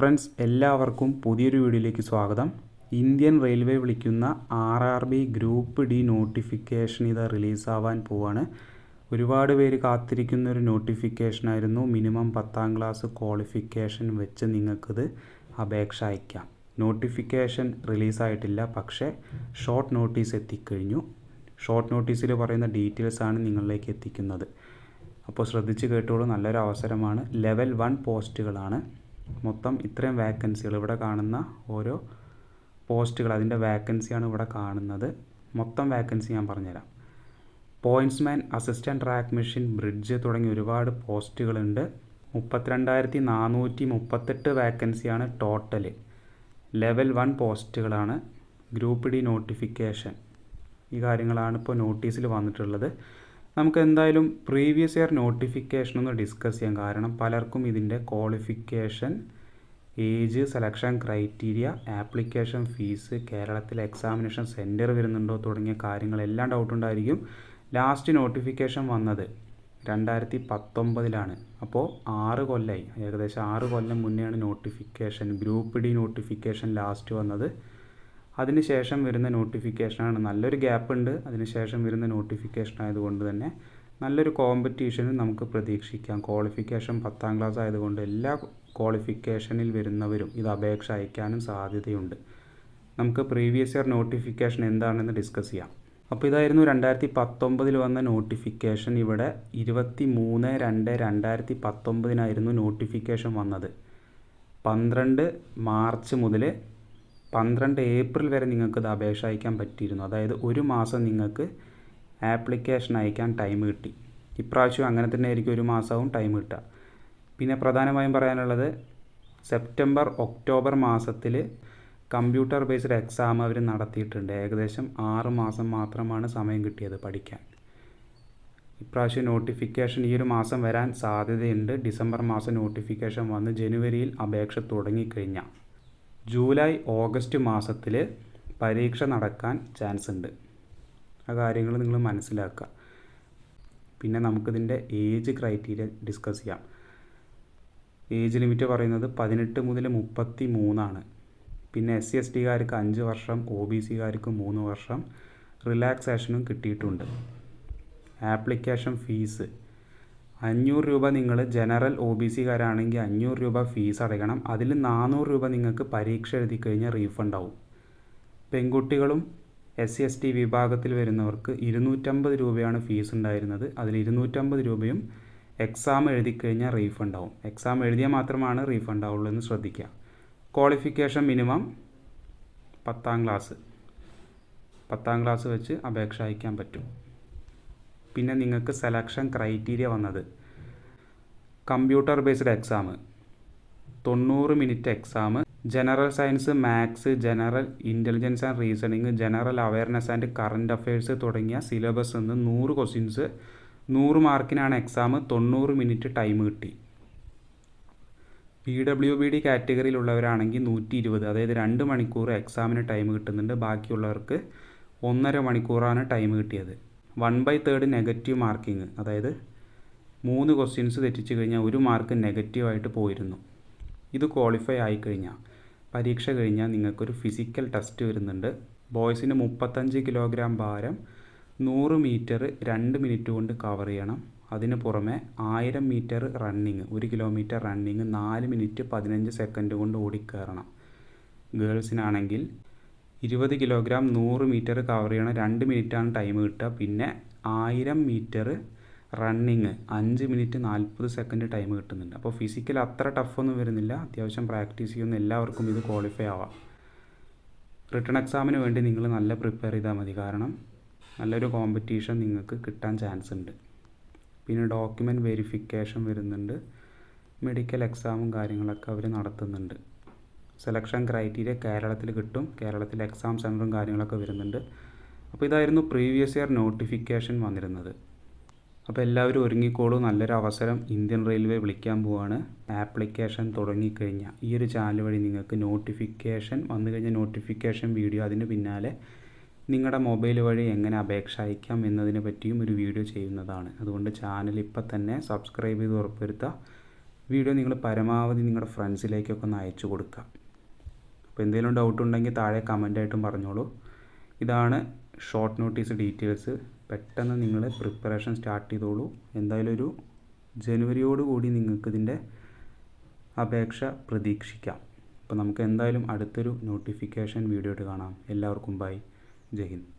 Friends, എല്ലാവർക്കും പുതിയൊരു വീഡിയോയിലേക്ക് സ്വാഗതം. ഇന്ത്യൻ റെയിൽവേ വിളിക്കുന്ന RRB ഗ്രൂപ്പ് ഡി നോട്ടിഫിക്കേഷൻ ഇത് റിലീസാവാൻ പോവാണ്. ഒരുപാട് പേര് കാത്തിരിക്കുന്ന ഒരു നോട്ടിഫിക്കേഷനായിരുന്നു. മിനിമം 10ാം ക്ലാസ് ക്വാളിഫിക്കേഷൻ വെച്ച് നിങ്ങൾക്കിത് അപേക്ഷ അയക്കാം. നോട്ടിഫിക്കേഷൻ റിലീസായിട്ടില്ല, പക്ഷേ ഷോർട്ട് നോട്ടീസ് എത്തിക്കഴിഞ്ഞു. ഷോർട്ട് നോട്ടീസിൽ പറയുന്ന ഡീറ്റെയിൽസാണ് നിങ്ങളിലേക്ക് എത്തിക്കുന്നത്. അപ്പോൾ ശ്രദ്ധിച്ച് കേട്ടോളൂ, നല്ലൊരു അവസരമാണ്. ലെവൽ 1 പോസ്റ്റുകളാണ്. മൊത്തം ഇത്രയും വാക്കൻസികൾ ഇവിടെ കാണുന്ന ഓരോ പോസ്റ്റുകൾ, അതിൻ്റെ വാക്കൻസിയാണ് ഇവിടെ കാണുന്നത്. മൊത്തം വാക്കൻസി ഞാൻ പറഞ്ഞുതരാം. Pointsman, assistant track machine, bridge തുടങ്ങി ഒരുപാട് പോസ്റ്റുകളുണ്ട്. 32,438 വാക്കൻസിയാണ് ടോട്ടൽ. ലെവൽ 1 പോസ്റ്റുകളാണ്. ഗ്രൂപ്പ് ഡി നോട്ടിഫിക്കേഷൻ, ഈ കാര്യങ്ങളാണ് ഇപ്പോൾ നോട്ടീസിൽ വന്നിട്ടുള്ളത്. നമുക്ക് എന്തായാലും പ്രീവിയസ് ഇയർ നോട്ടിഫിക്കേഷൻ ഒന്ന് ഡിസ്കസ് ചെയ്യാം. കാരണം പലർക്കും ഇതിൻ്റെ qualification, age, selection criteria, application fees, കേരളത്തിൽ എക്സാമിനേഷൻ സെൻറ്റർ വരുന്നുണ്ടോ തുടങ്ങിയ കാര്യങ്ങളെല്ലാം ഡൗട്ടുണ്ടായിരിക്കും. ലാസ്റ്റ് നോട്ടിഫിക്കേഷൻ വന്നത് 2019 അപ്പോൾ 6 കൊല്ലമായി. ഏകദേശം 6 കൊല്ലം മുന്നെയാണ് notification, group D notification last വന്നത്. അതിനുശേഷം വരുന്ന നോട്ടിഫിക്കേഷനാണ്. നല്ലൊരു ഗ്യാപ്പ് ഉണ്ട്. അതിനുശേഷം വരുന്ന നോട്ടിഫിക്കേഷൻ ആയതുകൊണ്ട് തന്നെ നല്ലൊരു കോമ്പറ്റീഷനും നമുക്ക് പ്രതീക്ഷിക്കാം. ക്വാളിഫിക്കേഷൻ 10ാം ക്ലാസ് ആയതുകൊണ്ട് എല്ലാ ക്വാളിഫിക്കേഷനിൽ വരുന്നവരും ഇത് അപേക്ഷ അയക്കാനും സാധ്യതയുണ്ട്. നമുക്ക് പ്രീവിയസ് ഇയർ നോട്ടിഫിക്കേഷൻ എന്താണെന്ന് ഡിസ്കസ് ചെയ്യാം. അപ്പോൾ ഇതായിരുന്നു 2019 വന്ന നോട്ടിഫിക്കേഷൻ. ഇവിടെ 23/2/2019 നോട്ടിഫിക്കേഷൻ വന്നത്. 12 മാർച്ച് മുതൽ 12 ഏപ്രിൽ വരെ നിങ്ങൾക്ക് ഇത് അപേക്ഷ അയക്കാൻ പറ്റിയിരുന്നു. അതായത് ഒരു മാസം നിങ്ങൾക്ക് ആപ്ലിക്കേഷൻ അയക്കാൻ ടൈം കിട്ടി. ഇപ്രാവശ്യം അങ്ങനെ തന്നെ ആയിരിക്കും, ഒരു മാസവും ടൈം കിട്ടുക. പിന്നെ പ്രധാനമായും പറയാനുള്ളത്, സെപ്റ്റംബർ ഒക്ടോബർ മാസത്തിൽ കമ്പ്യൂട്ടർ ബേസ്ഡ് എക്സാം അവർ നടത്തിയിട്ടുണ്ട്. ഏകദേശം 6 മാസം മാത്രമാണ് സമയം കിട്ടിയത് പഠിക്കാൻ. ഇപ്രാവശ്യം നോട്ടിഫിക്കേഷൻ ഈ ഒരു മാസം വരാൻ സാധ്യതയുണ്ട്. ഡിസംബർ മാസം നോട്ടിഫിക്കേഷൻ വന്ന് ജനുവരിയിൽ അപേക്ഷ തുടങ്ങിക്കഴിഞ്ഞാൽ ജൂലൈ ഓഗസ്റ്റ് മാസത്തിൽ പരീക്ഷ നടക്കാൻ ചാൻസ് ഉണ്ട്. ആ കാര്യങ്ങൾ നിങ്ങൾ മനസ്സിലാക്കുക. പിന്നെ നമുക്കിതിൻ്റെ ഏജ് ക്രൈറ്റീരിയ ഡിസ്കസ് ചെയ്യാം. ഏജ് ലിമിറ്റ് പറയുന്നത് 18 മുതൽ 33 പിന്നെ SC/ST-കാർക്ക് 5 വർഷം, OBC-കാർക്ക് 3 വർഷം റിലാക്സേഷനും കിട്ടിയിട്ടുണ്ട്. ആപ്ലിക്കേഷൻ ഫീസ് 500 രൂപ. നിങ്ങൾ ജനറൽ OBC-കാരാണെങ്കിൽ 500 രൂപ ഫീസ് അടയ്ക്കണം. അതിൽ 400 രൂപ നിങ്ങൾക്ക് പരീക്ഷ എഴുതി കഴിഞ്ഞാൽ റീഫണ്ട് ആവും. പെൺകുട്ടികളും SC/ST വിഭാഗത്തിൽ വരുന്നവർക്ക് 250 രൂപയാണ് ഫീസ് ഉണ്ടായിരുന്നത്. അതിൽ 250 രൂപയും എക്സാം എഴുതി കഴിഞ്ഞാൽ റീഫണ്ട് ആവും. എക്സാം എഴുതിയാൽ മാത്രമാണ് റീഫണ്ട് ആവുള്ളൂ എന്ന് ശ്രദ്ധിക്കുക. ക്വാളിഫിക്കേഷൻ മിനിമം 10ാം ക്ലാസ് വെച്ച് അപേക്ഷ അയക്കാൻ പറ്റും. പിന്നെ നിങ്ങൾക്ക് സെലക്ഷൻ ക്രൈറ്റീരിയ വന്നത്, computer based exam 90 minute exam, general science, maths, general intelligence and reasoning, general awareness and current affairs തുടങ്ങിയ സിലബസ് നിന്ന് 100 ക്വസ്റ്റ്യൻസ്, 100 മാർക്കിനാണ് എക്സാം. 90 മിനിറ്റ് ടൈം കിട്ടി. PWBD കാറ്റഗറിയിലുള്ളവരാണെങ്കിൽ 120, അതായത് 2 മണിക്കൂർ എക്സാമിന് ടൈം കിട്ടുന്നുണ്ട്. ബാക്കിയുള്ളവർക്ക് 1.5 മണിക്കൂറാണ് ടൈം കിട്ടിയത്. 1/3 നെഗറ്റീവ് മാർക്കിങ്, അതായത് 3 ക്വസ്റ്റ്യൻസ് തെറ്റിച്ച് കഴിഞ്ഞാൽ 1 മാർക്ക് നെഗറ്റീവായിട്ട് പോയിരുന്നു. ഇത് ക്വാളിഫൈ ആയിക്കഴിഞ്ഞാൽ, പരീക്ഷ കഴിഞ്ഞാൽ നിങ്ങൾക്കൊരു ഫിസിക്കൽ ടെസ്റ്റ് വരുന്നുണ്ട്. ബോയ്സിന് 35 കിലോഗ്രാം ഭാരം, 100 മീറ്റർ 2 മിനിറ്റ് കൊണ്ട് കവർ ചെയ്യണം. അതിന് പുറമെ 1000 metre running, 1 kilometre running 4 minute 15 second കൊണ്ട് ഓടിക്കയറണം. ഗേൾസിനാണെങ്കിൽ 20 കിലോഗ്രാം 100 മീറ്റർ കവർ ചെയ്യണം. 2 മിനിറ്റാണ് ടൈം കിട്ടുക. പിന്നെ 1000 metre running 5 minute 40 second time കിട്ടുന്നുണ്ട്. അപ്പോൾ ഫിസിക്കൽ അത്ര ടഫൊന്നും വരുന്നില്ല. അത്യാവശ്യം പ്രാക്ടീസ് ചെയ്യുന്ന എല്ലാവർക്കും ഇത് ക്വാളിഫൈ ആവാം. റിട്ടൺ എക്സാമിന് വേണ്ടി നിങ്ങൾ നല്ല പ്രിപ്പയർ ചെയ്താൽ മതി. കാരണം നല്ലൊരു കോമ്പറ്റീഷൻ നിങ്ങൾക്ക് കിട്ടാൻ ചാൻസ് ഉണ്ട്. പിന്നെ ഡോക്യുമെൻറ്റ് വെരിഫിക്കേഷൻ വരുന്നുണ്ട്. മെഡിക്കൽ എക്സാമും കാര്യങ്ങളൊക്കെ അവർ നടത്തുന്നുണ്ട്. സെലക്ഷൻ ക്രൈറ്റീരിയ കേരളത്തിൽ കിട്ടും. കേരളത്തിൽ എക്സാം സെൻറ്ററും കാര്യങ്ങളൊക്കെ വരുന്നുണ്ട്. അപ്പോൾ ഇതായിരുന്നു പ്രീവിയസ് ഇയർ നോട്ടിഫിക്കേഷൻ വന്നിരുന്നത്. അപ്പോൾ എല്ലാവരും ഒരുങ്ങിക്കോളൂ. നല്ലൊരു അവസരം ഇന്ത്യൻ റെയിൽവേ വിളിക്കാൻ പോവാണ്. ആപ്ലിക്കേഷൻ തുടങ്ങിക്കഴിഞ്ഞാൽ ഈ ഒരു ചാനൽ വഴി നിങ്ങൾക്ക് നോട്ടിഫിക്കേഷൻ വന്നു കഴിഞ്ഞാൽ നോട്ടിഫിക്കേഷൻ വീഡിയോ, അതിന് പിന്നാലെ നിങ്ങളുടെ മൊബൈൽ വഴി എങ്ങനെ അപേക്ഷ അയക്കാം എന്നതിനെ പറ്റിയും ഒരു വീഡിയോ ചെയ്യുന്നതാണ്. അതുകൊണ്ട് ചാനൽ ഇപ്പം തന്നെ സബ്സ്ക്രൈബ് ചെയ്ത് ഉറപ്പുവരുത്തുക. വീഡിയോ നിങ്ങൾ പരമാവധി നിങ്ങളുടെ ഫ്രണ്ട്സിലേക്കൊക്കെ ഒന്ന് അയച്ചു കൊടുക്കുക. അപ്പോൾ എന്തെങ്കിലും ഡൗട്ട് ഉണ്ടെങ്കിൽ താഴെ കമൻ്റായിട്ടും പറഞ്ഞോളൂ. ഇതാണ് ഷോർട്ട് നോട്ടീസ് ഡീറ്റെയിൽസ്. പെട്ടെന്ന് നിങ്ങൾ പ്രിപ്പറേഷൻ സ്റ്റാർട്ട് ചെയ്തോളൂ. എന്തായാലും ഒരു ജനുവരിയോടുകൂടി നിങ്ങൾക്ക് ഇതിൻ്റെ അപേക്ഷ പ്രതീക്ഷിക്കാം. അപ്പോൾ നമുക്ക് എന്തായാലും അടുത്തൊരു നോട്ടിഫിക്കേഷൻ വീഡിയോ ആയിട്ട് കാണാം. എല്ലാവർക്കും ബൈ. ജയ് ഹിന്ദ്.